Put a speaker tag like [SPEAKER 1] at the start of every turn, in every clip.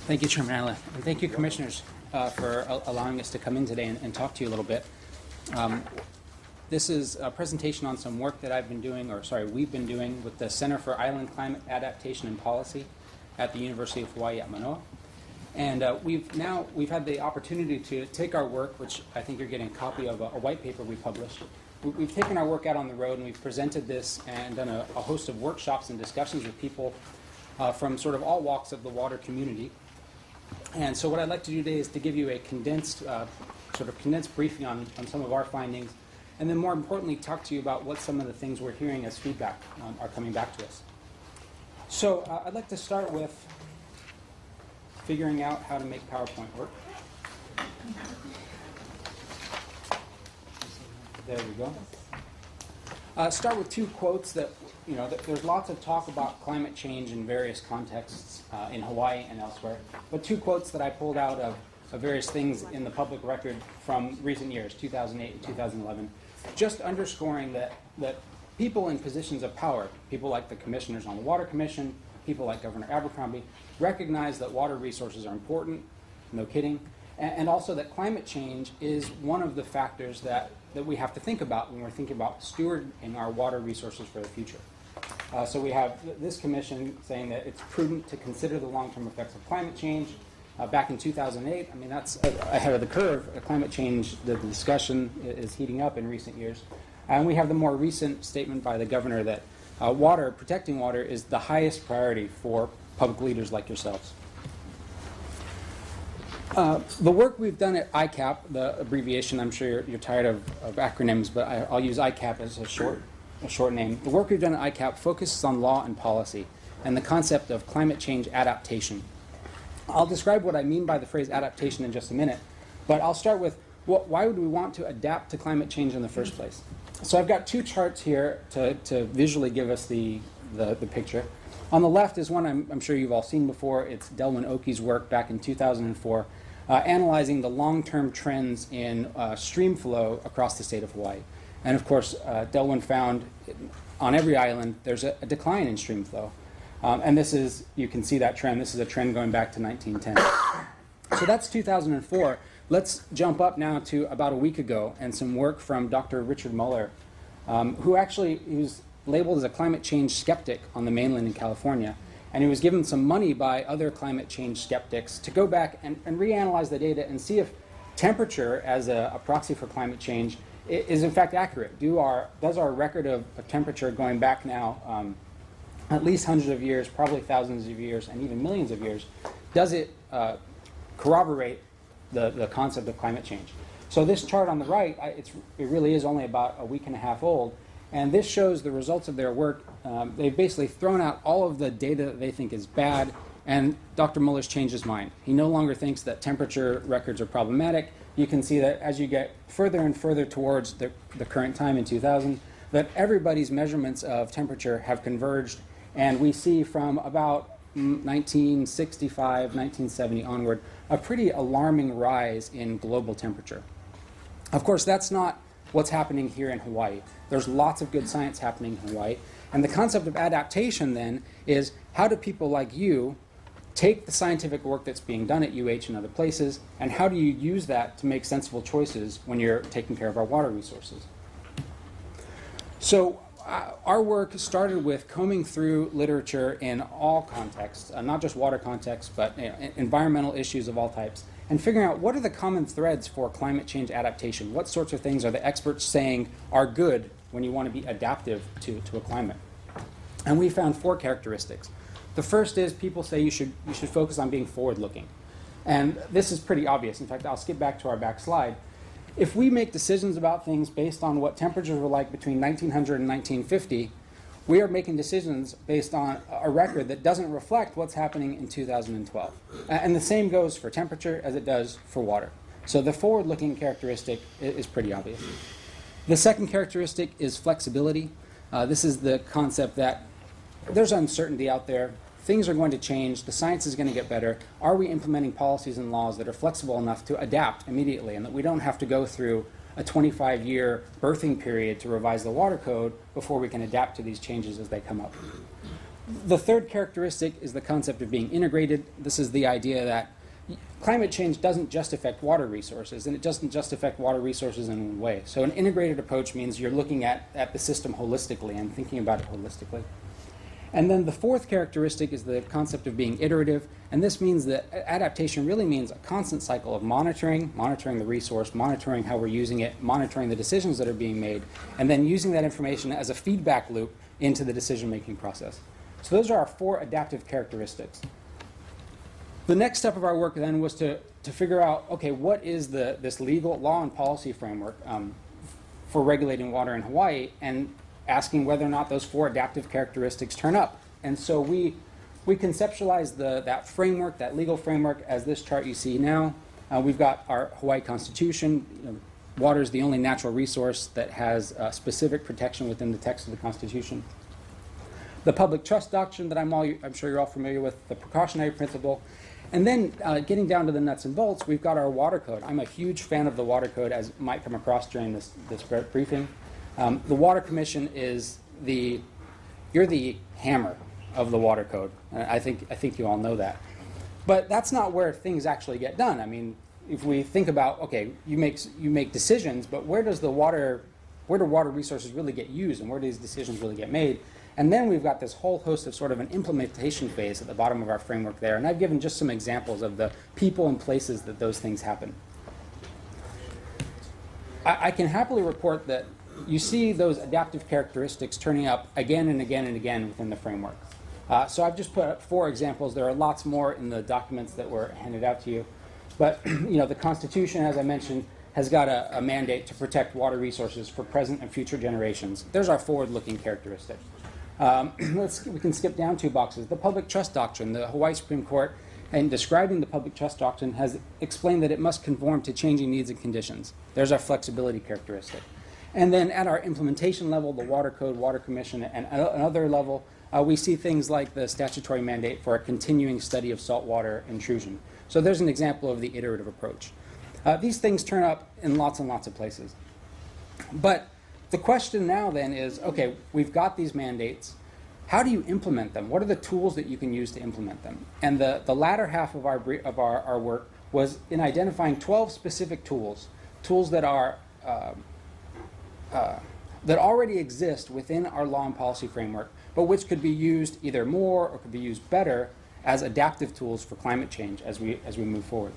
[SPEAKER 1] Thank you, Chairman Allen, and thank you, Commissioners, for allowing us to come in today and talk to you a little bit. This is a presentation on some work that we've been doing with the Center for Island Climate Adaptation and Policy at the University of Hawaii at Manoa. And we've had the opportunity to take our work, which I think you're getting a copy of, a white paper we published. We've taken our work out on the road and we've presented this and done a host of workshops and discussions with people from sort of all walks of the water community. And so what I'd like to do today is to give you a condensed briefing on some of our findings, and then more importantly talk to you about what some of the things we're hearing as feedback are coming back to us. So I'd like to start with figuring out how to make PowerPoint work. There we go. Start with two quotes that, there's lots of talk about climate change in various contexts in Hawaii and elsewhere, but two quotes that I pulled out of various things in the public record from recent years, 2008 and 2011, just underscoring that people in positions of power, people like the commissioners on the Water Commission, people like Governor Abercrombie, recognize that water resources are important, no kidding, and also that climate change is one of the factors that we have to think about when we're thinking about stewarding our water resources for the future. So we have this commission saying that it's prudent to consider the long-term effects of climate change. Back in 2008, that's ahead of the curve. Climate change, the discussion is heating up in recent years. And we have the more recent statement by the governor that protecting water is the highest priority for public leaders like yourselves. The work we've done at ICAP, the abbreviation, I'm sure you're tired of acronyms, but I'll use ICAP as a short name. The work we've done at ICAP focuses on law and policy and the concept of climate change adaptation. I'll describe what I mean by the phrase adaptation in just a minute, but I'll start with why would we want to adapt to climate change in the first place? So I've got two charts here to visually give us the picture. On the left is one I'm sure you've all seen before. It's Delwyn Oakey's work back in 2004, analyzing the long-term trends in stream flow across the state of Hawaii. And of course, Delwyn found on every island there's a decline in stream flow. And you can see that trend. This is a trend going back to 1910. So that's 2004. Let's jump up now to about a week ago and some work from Dr. Richard Muller, who was labeled as a climate change skeptic on the mainland in California. And he was given some money by other climate change skeptics to go back and reanalyze the data and see if temperature as a proxy for climate change is in fact accurate. Does our record of temperature going back now at least hundreds of years, probably thousands of years, and even millions of years, does it corroborate the concept of climate change? So this chart on the right, it really is only about a week and a half old, and this shows the results of their work. They've basically thrown out all of the data that they think is bad, and Dr. Muller's changed his mind. He no longer thinks that temperature records are problematic. You can see that as you get further and further towards the current time in 2000, that everybody's measurements of temperature have converged, and we see from about 1965, 1970 onward, a pretty alarming rise in global temperature. Of course, that's not what's happening here in Hawaii. There's lots of good science happening in Hawaii. And the concept of adaptation then is, how do people like you take the scientific work that's being done at UH and other places, and how do you use that to make sensible choices when you're taking care of our water resources? So our work started with combing through literature in all contexts, not just water contexts, but environmental issues of all types, and figuring out what are the common threads for climate change adaptation. What sorts of things are the experts saying are good when you want to be adaptive to a climate? And we found four characteristics. The first is people say you should focus on being forward-looking. And this is pretty obvious. In fact, I'll skip back to our back slide. If we make decisions about things based on what temperatures were like between 1900 and 1950, we are making decisions based on a record that doesn't reflect what's happening in 2012. And the same goes for temperature as it does for water. So the forward-looking characteristic is pretty obvious. The second characteristic is flexibility. This is the concept that there's uncertainty out there. Things are going to change. The science is going to get better. Are we implementing policies and laws that are flexible enough to adapt immediately, and that we don't have to go through a 25-year birthing period to revise the water code before we can adapt to these changes as they come up? The third characteristic is the concept of being integrated. This is the idea that climate change doesn't just affect water resources, and it doesn't just affect water resources in one way. So an integrated approach means you're looking at the system holistically and thinking about it holistically. And then the fourth characteristic is the concept of being iterative, and this means that adaptation really means a constant cycle of monitoring the resource, monitoring how we're using it, monitoring the decisions that are being made, and then using that information as a feedback loop into the decision-making process. So those are our four adaptive characteristics. The next step of our work then was to figure out, okay, what is this legal law and policy framework for regulating water in Hawaii, and asking whether or not those four adaptive characteristics turn up. And so we conceptualized that framework, that legal framework, as this chart you see now. We've got our Hawaii Constitution. Water is the only natural resource that has specific protection within the text of the Constitution. The public trust doctrine that I'm sure you're all familiar with, the precautionary principle. And then getting down to the nuts and bolts, we've got our water code. I'm a huge fan of the water code, as might come across during this briefing. The Water Commission is you're the hammer of the water code. I think you all know that. But that's not where things actually get done. I mean, if we think about, okay, you make decisions, but where do water resources really get used, and where do these decisions really get made? And then we've got this whole host of sort of an implementation phase at the bottom of our framework there. And I've given just some examples of the people and places that those things happen. I can happily report that you see those adaptive characteristics turning up again and again and again within the framework. So I've just put up 4 examples. There are lots more in the documents that were handed out to you. But the Constitution, as I mentioned, has got a mandate to protect water resources for present and future generations. There's our forward-looking characteristic. We can skip down 2 boxes. The public trust doctrine, the Hawaii Supreme Court, in describing the public trust doctrine, has explained that it must conform to changing needs and conditions. There's our flexibility characteristic. And then at our implementation level, the Water Code, Water Commission, and another level, we see things like the statutory mandate for a continuing study of saltwater intrusion. So there's an example of the iterative approach. These things turn up in lots and lots of places. But the question now then is, okay, we've got these mandates. How do you implement them? What are the tools that you can use to implement them? And the latter half of our work was in identifying 12 specific tools that are that already exist within our law and policy framework, but which could be used either more or could be used better as adaptive tools for climate change as we move forward.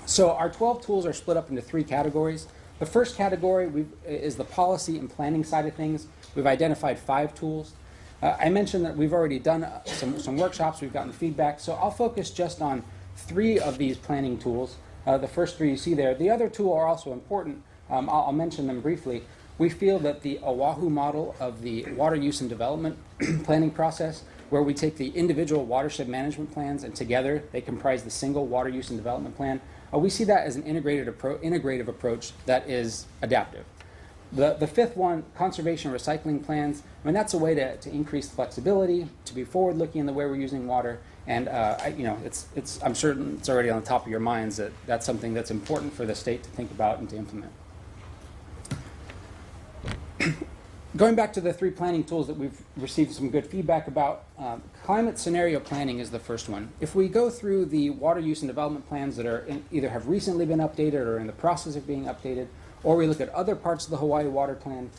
[SPEAKER 1] So our 12 tools are split up into 3 categories. The first category is the policy and planning side of things. We've identified 5 tools. I mentioned that we've already done some workshops. We've gotten feedback. So I'll focus just on 3 of these planning tools. The first 3 you see there. The other 2 are also important. I'll mention them briefly. We feel that the Oahu model of the water use and development planning process, where we take the individual watershed management plans and together they comprise the single water use and development plan, we see that as an integrative approach that is adaptive. The 5th one, conservation and recycling plans, I mean, that's a way to increase flexibility, to be forward-looking in the way we're using water, and I'm sure it's already on the top of your minds that that's something that's important for the state to think about and to implement. Going back to the 3 planning tools that we've received some good feedback about, climate scenario planning is the first one. If we go through the water use and development plans that are either have recently been updated or in the process of being updated, or we look at other parts of the Hawaii Water Plan,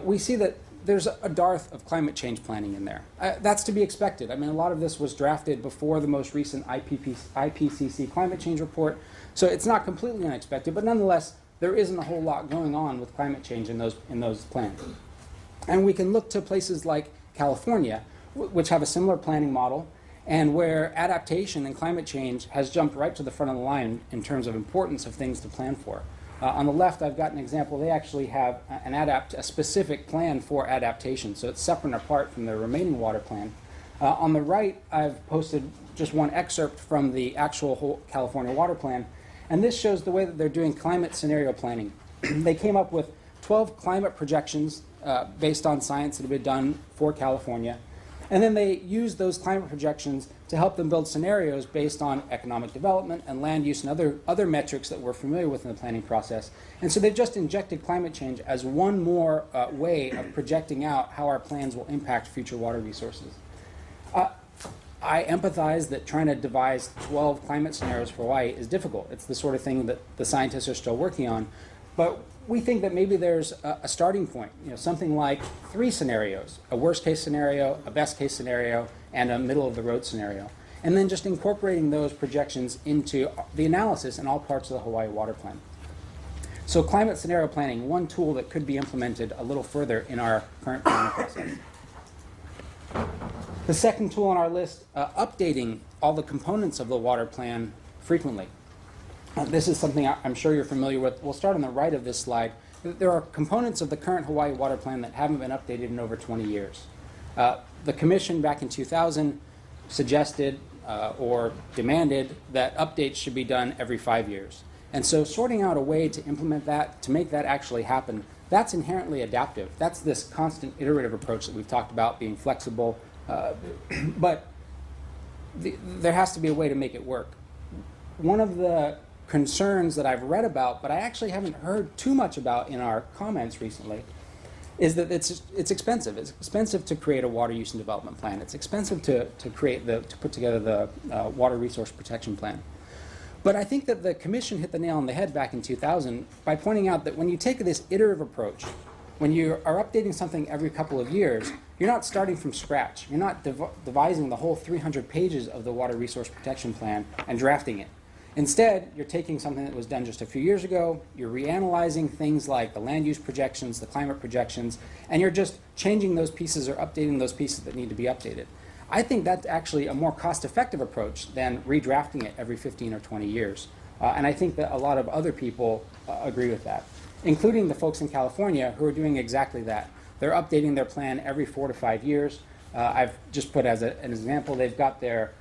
[SPEAKER 1] we see that there's a dearth of climate change planning in there. That's to be expected. I mean, a lot of this was drafted before the most recent IPCC climate change report, so it's not completely unexpected, but nonetheless, there isn't a whole lot going on with climate change in those plans. And we can look to places like California, which have a similar planning model, and where adaptation and climate change has jumped right to the front of the line in terms of importance of things to plan for. On the left, I've got an example. They actually have a specific plan for adaptation, so it's separate and apart from the remaining water plan. On the right, I've posted just one excerpt from the actual whole California water plan, and this shows the way that they're doing climate scenario planning. They came up with 12 climate projections based on science that have been done for California. And then they use those climate projections to help them build scenarios based on economic development and land use and other metrics that we're familiar with in the planning process. And so they've just injected climate change as one more way of projecting out how our plans will impact future water resources. I empathize that trying to devise 12 climate scenarios for Hawaii is difficult. It's the sort of thing that the scientists are still working on. But we think that maybe there's a starting point, something like 3 scenarios, a worst-case scenario, a best-case scenario, and a middle-of-the-road scenario. And then just incorporating those projections into the analysis in all parts of the Hawaii Water Plan. So climate scenario planning, one tool that could be implemented a little further in our current planning process. The second tool on our list, updating all the components of the water plan frequently. This is something I'm sure you're familiar with. We'll start on the right of this slide. There are components of the current Hawaii Water Plan that haven't been updated in over 20 years. The Commission back in 2000 suggested or demanded that updates should be done every 5 years. And so sorting out a way to implement that, to make that actually happen, that's inherently adaptive. That's this constant iterative approach that we've talked about, being flexible. But there has to be a way to make it work. One of the concerns that I've read about, but I actually haven't heard too much about in our comments recently, is that it's expensive. It's expensive to create a water use and development plan. It's expensive to put together the water resource protection plan. But I think that the Commission hit the nail on the head back in 2000 by pointing out that when you take this iterative approach, when you are updating something every couple of years, you're not starting from scratch. You're not devising the whole 300 pages of the water resource protection plan and drafting it. Instead, you're taking something that was done just a few years ago, you're reanalyzing things like the land use projections, the climate projections, and you're just changing those pieces or updating those pieces that need to be updated. I think that's actually a more cost-effective approach than redrafting it every 15 or 20 years. And I think that a lot of other people agree with that, including the folks in California who are doing exactly that. They're updating their plan every 4 to 5 years. I've just put as an example, they've got their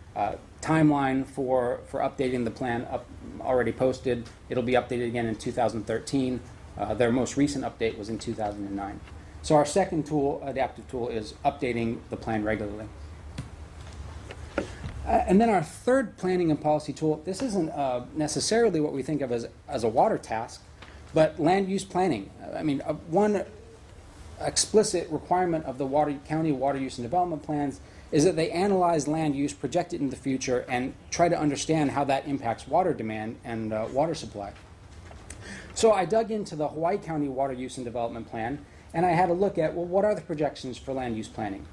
[SPEAKER 1] timeline for updating the plan already posted. It'll be updated again in 2013. Their most recent update was in 2009. So our second tool, adaptive tool, is updating the plan regularly. And then our third planning and policy tool, this isn't necessarily what we think of as a water task, but land use planning. I mean, one explicit requirement of the county water use and development plans is that they analyze land use, project it in the future, and try to understand how that impacts water demand and water supply. So I dug into the Hawaii County Water Use and Development Plan, and I had a look at, well, what are the projections for land use planning?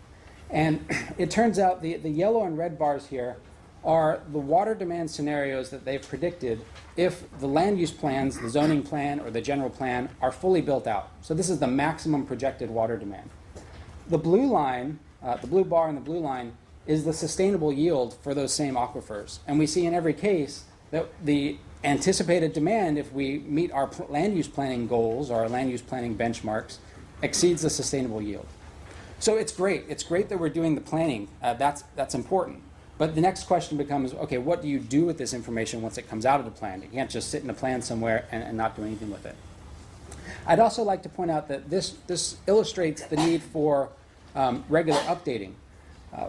[SPEAKER 1] And it turns out the yellow and red bars here are the water demand scenarios that they've predicted if the land use plans, the zoning plan or the general plan, are fully built out. So this is the maximum projected water demand. The blue line, the blue bar and the blue line, is the sustainable yield for those same aquifers. And we see in every case that the anticipated demand, if we meet our land use planning goals or our land use planning benchmarks, exceeds the sustainable yield. So it's great. It's great that we're doing the planning. That's important. But the next question becomes, okay, what do you do with this information once it comes out of the plan? You can't just sit in a plan somewhere and not do anything with it. I'd also like to point out that this illustrates the need for regular updating.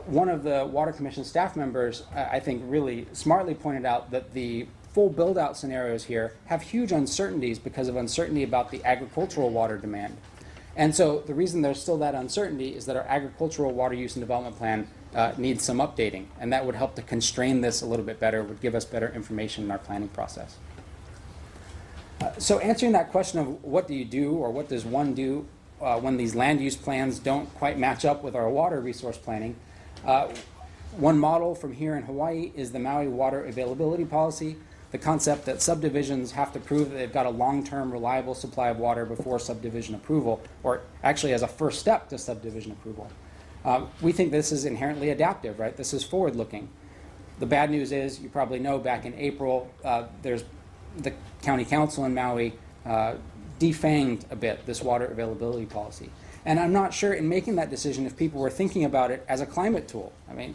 [SPEAKER 1] One of the Water Commission staff members, I think, really smartly pointed out that the full build-out scenarios here have huge uncertainties because of uncertainty about the agricultural water demand. And so the reason there's still that uncertainty is that our agricultural water use and development plan needs some updating, and that would help to constrain this a little bit better, would give us better information in our planning process. So answering that question of what do you do or what does one do when these land use plans don't quite match up with our water resource planning, one model from here in Hawaii is the Maui Water Availability Policy, the concept that subdivisions have to prove that they've got a long-term reliable supply of water before subdivision approval, or actually as a first step to subdivision approval. We think this is inherently adaptive, right? This is forward-looking. The bad news is, you probably know, back in April, there's the county council in Maui defanged a bit this water availability policy. And I'm not sure in making that decision if people were thinking about it as a climate tool. I mean,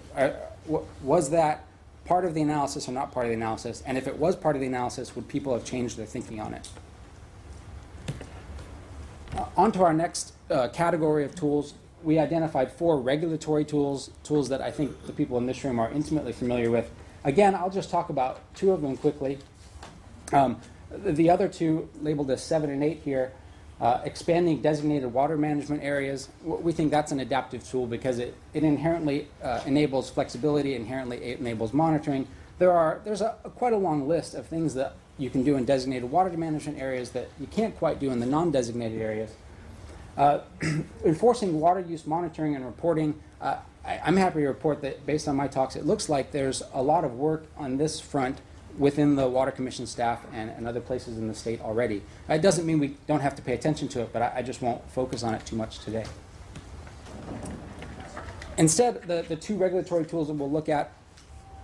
[SPEAKER 1] was that part of the analysis or not part of the analysis? And if it was part of the analysis, would people have changed their thinking on it? On to our next category of tools. We identified 4 regulatory tools, tools that I think the people in this room are intimately familiar with. Again, I'll just talk about 2 of them quickly. The other 2, labeled as 7 and 8 here, Expanding designated water management areas, we think that's an adaptive tool because it inherently enables flexibility, inherently enables monitoring. There's quite a long list of things that you can do in designated water management areas that you can't quite do in the non-designated areas. Enforcing water use monitoring and reporting, I'm happy to report that based on my talks, it looks like there's a lot of work on this front within the Water Commission staff and other places in the state already. It doesn't mean we don't have to pay attention to it, but I just won't focus on it too much today. Instead, the two regulatory tools that we'll look at,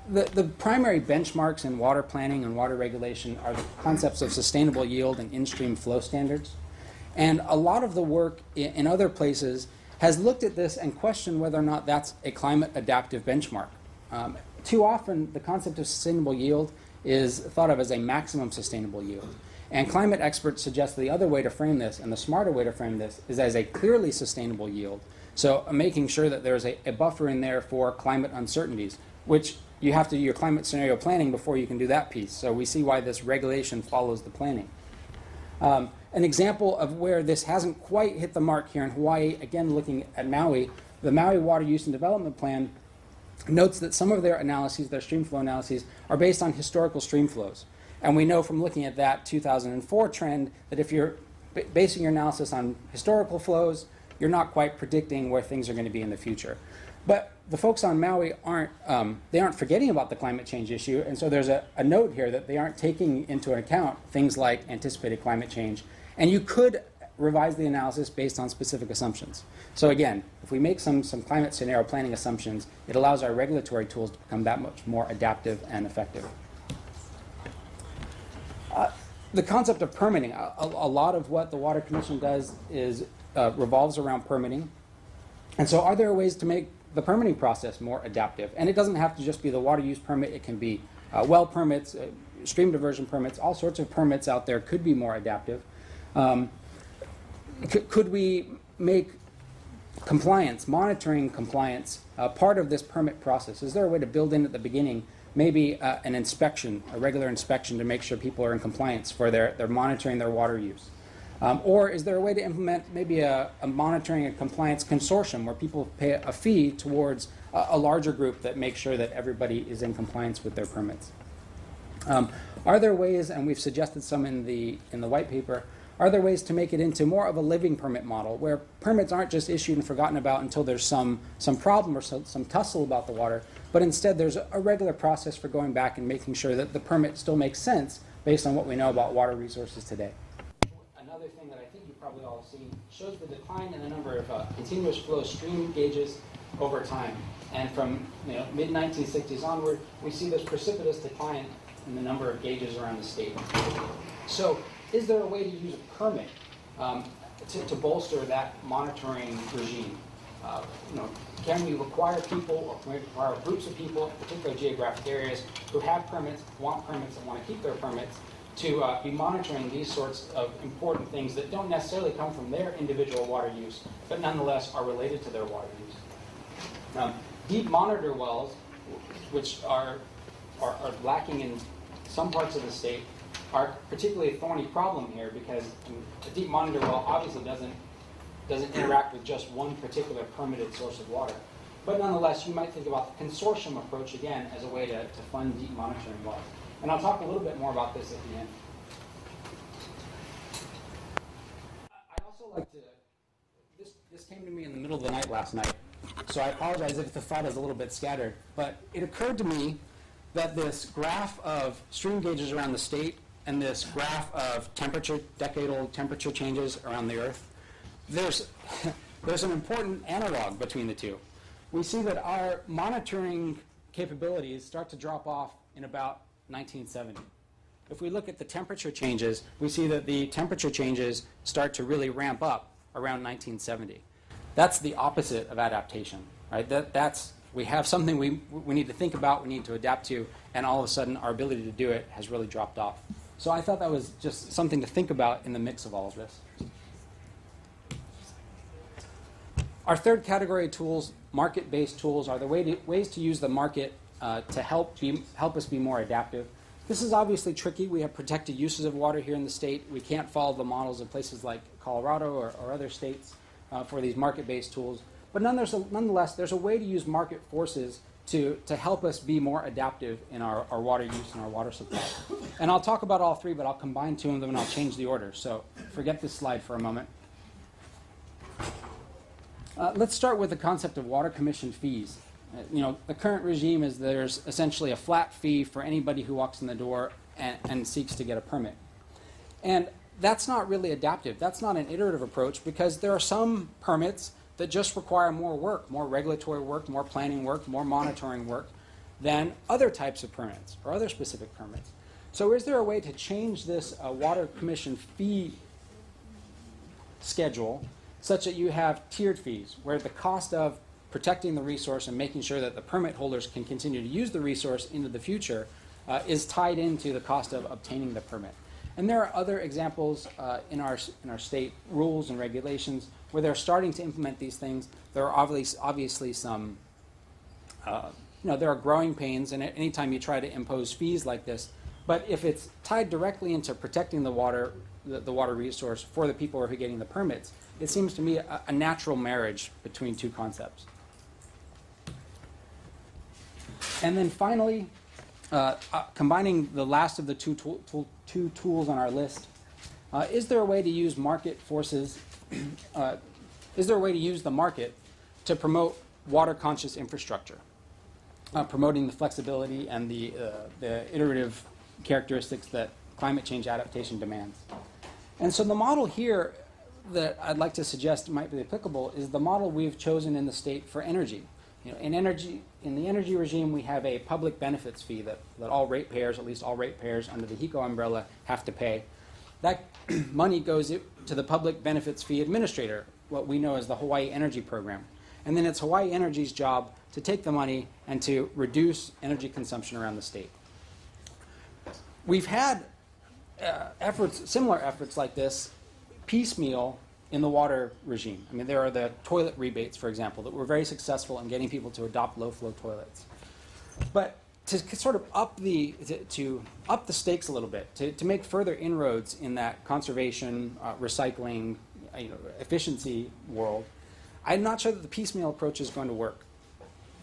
[SPEAKER 1] the primary benchmarks in water planning and water regulation are the concepts of sustainable yield and in-stream flow standards. And a lot of the work in other places has looked at this and questioned whether or not that's a climate adaptive benchmark. Too often, the concept of sustainable yield is thought of as a maximum sustainable yield. And climate experts suggest the other way to frame this, and the smarter way to frame this, is as a clearly sustainable yield. So making sure that there's a buffer in there for climate uncertainties, which you have to do your climate scenario planning before you can do that piece. So we see why this regulation follows the planning. An example of where this hasn't quite hit the mark here in Hawaii, again looking at Maui, the Maui Water Use and Development Plan notes that some of their analyses, their stream flow analyses, are based on historical stream flows. And we know from looking at that 2004 trend that if you're basing your analysis on historical flows, you're not quite predicting where things are going to be in the future. But the folks on Maui aren't forgetting about the climate change issue, and so there's a note here that they aren't taking into account things like anticipated climate change. And you could revise the analysis based on specific assumptions. So again, if we make some climate scenario planning assumptions, it allows our regulatory tools to become that much more adaptive and effective. The concept of permitting, a lot of what the Water Commission does is revolves around permitting. And so are there ways to make the permitting process more adaptive? And it doesn't have to just be the water use permit. It can be well permits, stream diversion permits, all sorts of permits out there could be more adaptive. Could we make compliance, monitoring compliance, part of this permit process? Is there a way to build in at the beginning maybe an inspection, a regular inspection to make sure people are in compliance for their monitoring their water use? Or is there a way to implement maybe a monitoring and compliance consortium where people pay a fee towards a larger group that makes sure that everybody is in compliance with their permits? Are there ways, and we've suggested some in the white paper, are there ways to make it into more of a living permit model where permits aren't just issued and forgotten about until there's some problem or some tussle about the water, but instead there's a regular process for going back and making sure that the permit still makes sense based on what we know about water resources today? Another thing that I think you probably all have seen shows the decline in the number of continuous flow stream gauges over time. And from mid-1960s onward, we see this precipitous decline in the number of gauges around the state. So is there a way to use a permit to bolster that monitoring regime? Can we require people, or can we require groups of people in particular geographic areas who have permits, want permits, and want to keep their permits to be monitoring these sorts of important things that don't necessarily come from their individual water use, but nonetheless are related to their water use? Deep monitor wells, which are lacking in some parts of the state, are particularly a thorny problem here because a deep monitor well obviously doesn't interact with just one particular permitted source of water. But nonetheless, you might think about the consortium approach again as a way to fund deep monitoring wells. And I'll talk a little bit more about this at the end. I'd also like to, this came to me in the middle of the night last night, so I apologize if the thought is a little bit scattered, but it occurred to me that this graph of stream gauges around the state and this graph of decadal temperature changes around the Earth, there's an important analog between the two. We see that our monitoring capabilities start to drop off in about 1970. If we look at the temperature changes, we see that the temperature changes start to really ramp up around 1970. That's the opposite of adaptation, right? We have something we need to think about, we need to adapt to, and all of a sudden our ability to do it has really dropped off. So I thought that was just something to think about in the mix of all of this. Our third category of tools, market-based tools, are the ways to use the market to help us be more adaptive. This is obviously tricky. We have protected uses of water here in the state. We can't follow the models of places like Colorado or other states for these market-based tools. But nonetheless, there's a way to use market forces to help us be more adaptive in our water use and our water supply. And I'll talk about all three, but I'll combine two of them and I'll change the order. So forget this slide for a moment. Let's start with the concept of water commission fees. The current regime is there's essentially a flat fee for anybody who walks in the door and seeks to get a permit. And that's not really adaptive. That's not an iterative approach because there are some permits that just require more work, more regulatory work, more planning work, more monitoring work than other types of permits or other specific permits. So is there a way to change this water commission fee schedule such that you have tiered fees where the cost of protecting the resource and making sure that the permit holders can continue to use the resource into the future is tied into the cost of obtaining the permit? And there are other examples in our state rules and regulations where they're starting to implement these things. There are obviously some, there are growing pains, and anytime you try to impose fees like this, but if it's tied directly into protecting the water resource for the people who are getting the permits, it seems to me a natural marriage between two concepts. And then finally, combining the last of the two tools on our list, is there a way to use market forces, is there a way to use the market to promote water-conscious infrastructure, promoting the flexibility and the iterative characteristics that climate change adaptation demands? And so the model here that I'd like to suggest might be applicable is the model we've chosen in the state for energy. In the energy regime, we have a public benefits fee that all ratepayers, at least all ratepayers under the HECO umbrella, have to pay. That money goes to the public benefits fee administrator, what we know as the Hawaii Energy Program. And then it's Hawaii Energy's job to take the money and to reduce energy consumption around the state. We've had similar efforts like this piecemeal in the water regime. I mean, there are the toilet rebates, for example, that were very successful in getting people to adopt low-flow toilets. But to sort of up the stakes a little bit, to make further inroads in that conservation, recycling, efficiency world, I'm not sure that the piecemeal approach is going to work.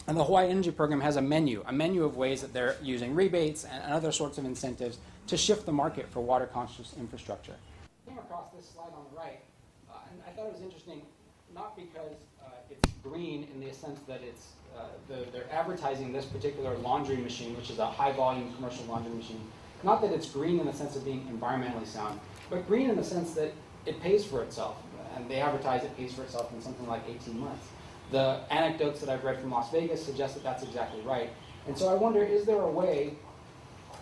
[SPEAKER 1] And the Hawaii Energy Program has a menu of ways that they're using rebates and other sorts of incentives to shift the market for water-conscious infrastructure. I came across this slide on the right, and I thought it was interesting, not because it's green in the sense that it's they're advertising this particular laundry machine, which is a high-volume commercial laundry machine. Not that it's green in the sense of being environmentally sound, but green in the sense that it pays for itself. And they advertise it pays for itself in something like 18 months. The anecdotes that I've read from Las Vegas suggest that that's exactly right. And so I wonder, is there a way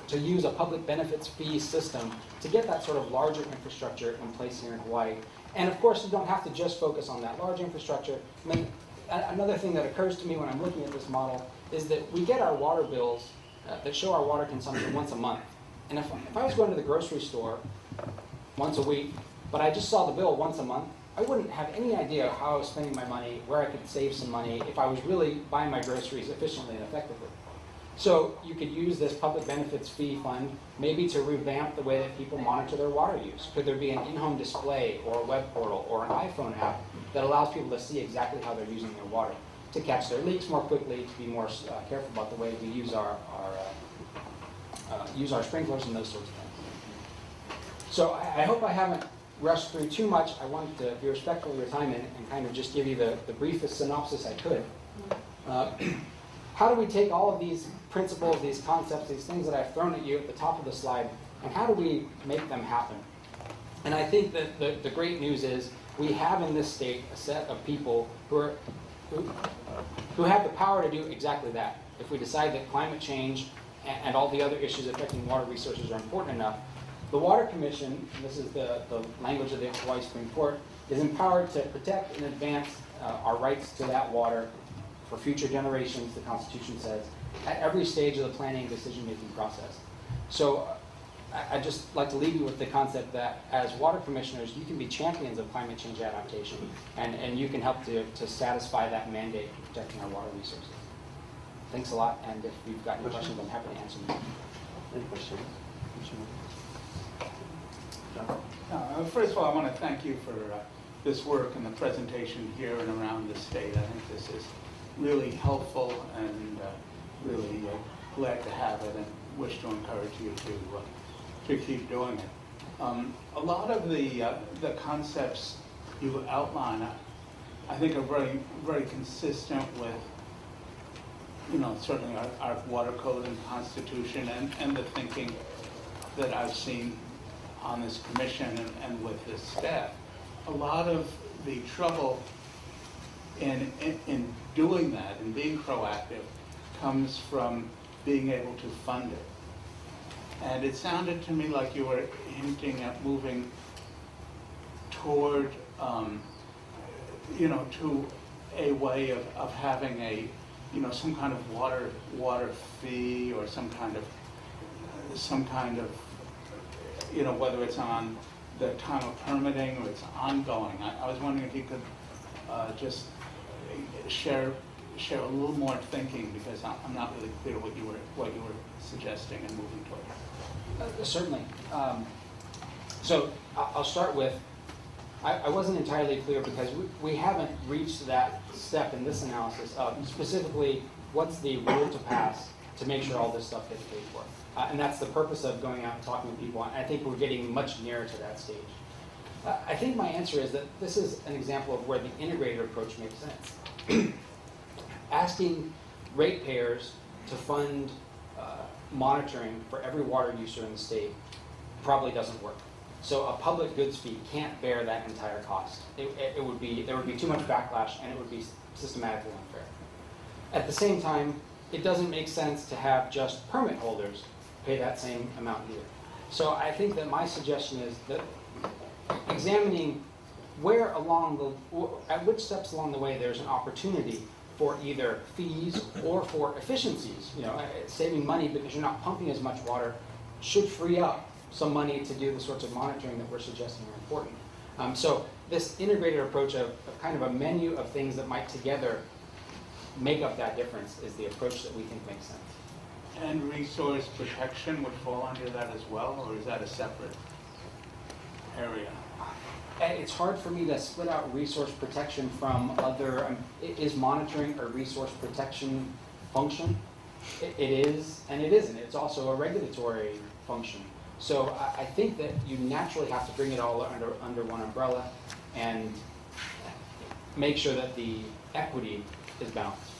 [SPEAKER 1] to use a public benefits fee system to get that sort of larger infrastructure in place here in Hawaii? And of course, you don't have to just focus on that large infrastructure. I mean, another thing that occurs to me when I'm looking at this model is that we get our water bills that show our water consumption once a month. And if I was going to the grocery store once a week, but I just saw the bill once a month, I wouldn't have any idea how I was spending my money, where I could save some money, if I was really buying my groceries efficiently and effectively. So you could use this public benefits fee fund maybe to revamp the way that people monitor their water use. Could there be an in-home display or a web portal or an iPhone app that allows people to see exactly how they're using their water, to catch their leaks more quickly, to be more careful about the way we use our sprinklers and those sorts of things. So I hope I haven't rushed through too much. I wanted to be respectful of your time and kind of just give you the briefest synopsis I could. How do we take all of these principles, these concepts, these things that I've thrown at you at the top of the slide, and how do we make them happen? And I think that the great news is we have in this state a set of people who have the power to do exactly that. If we decide that climate change and all the other issues affecting water resources are important enough, the Water Commission, and this is the language of the Hawaii Supreme Court, is empowered to protect and advance our rights to that water for future generations, the Constitution says, at every stage of the planning and decision-making process. So I'd just like to leave you with the concept that as water commissioners, you can be champions of climate change adaptation, and you can help to satisfy that mandate for protecting our water resources. Thanks a lot, and if you've got any questions, I'm happy to answer them.
[SPEAKER 2] Any questions?
[SPEAKER 3] First of all, I want to thank you for this work and the presentation here and around the state. I think this is really helpful and really glad to have it and wish to encourage you to keep doing it. A lot of the concepts you outline, I think, are very, very consistent with, certainly our water code and constitution and the thinking that I've seen on this commission and with this staff. A lot of the trouble in doing that and being proactive comes from being able to fund it. And it sounded to me like you were hinting at moving toward, to a way of having a, some kind of water fee or some kind of, whether it's on the time of permitting or it's ongoing. I was wondering if you could just share a little more thinking, because I'm not really clear what you were suggesting and moving toward.
[SPEAKER 1] Certainly. So I'll start with, I wasn't entirely clear because we haven't reached that step in this analysis of specifically what's the rule to pass to make sure all this stuff gets paid for. And that's the purpose of going out and talking to people. And I think we're getting much nearer to that stage. I think my answer is that this is an example of where the integrated approach makes sense. Asking ratepayers to fund monitoring for every water user in the state probably doesn't work. So a public goods fee can't bear that entire cost. There would be too much backlash, and it would be systematically unfair. At the same time, it doesn't make sense to have just permit holders pay that same amount either. So I think that my suggestion is that examining at which steps along the way there's an opportunity for either fees or for efficiencies, saving money because you're not pumping as much water, should free up some money to do the sorts of monitoring that we're suggesting are important. So this integrated approach of kind of a menu of things that might together make up that difference is the approach that we think makes sense.
[SPEAKER 3] And resource protection would fall under that as well, or is that a separate area?
[SPEAKER 1] It's hard for me to split out resource protection from other, is monitoring a resource protection function? It is, and it isn't. It's also a regulatory function. So I think that you naturally have to bring it all under one umbrella and make sure that the equity is balanced.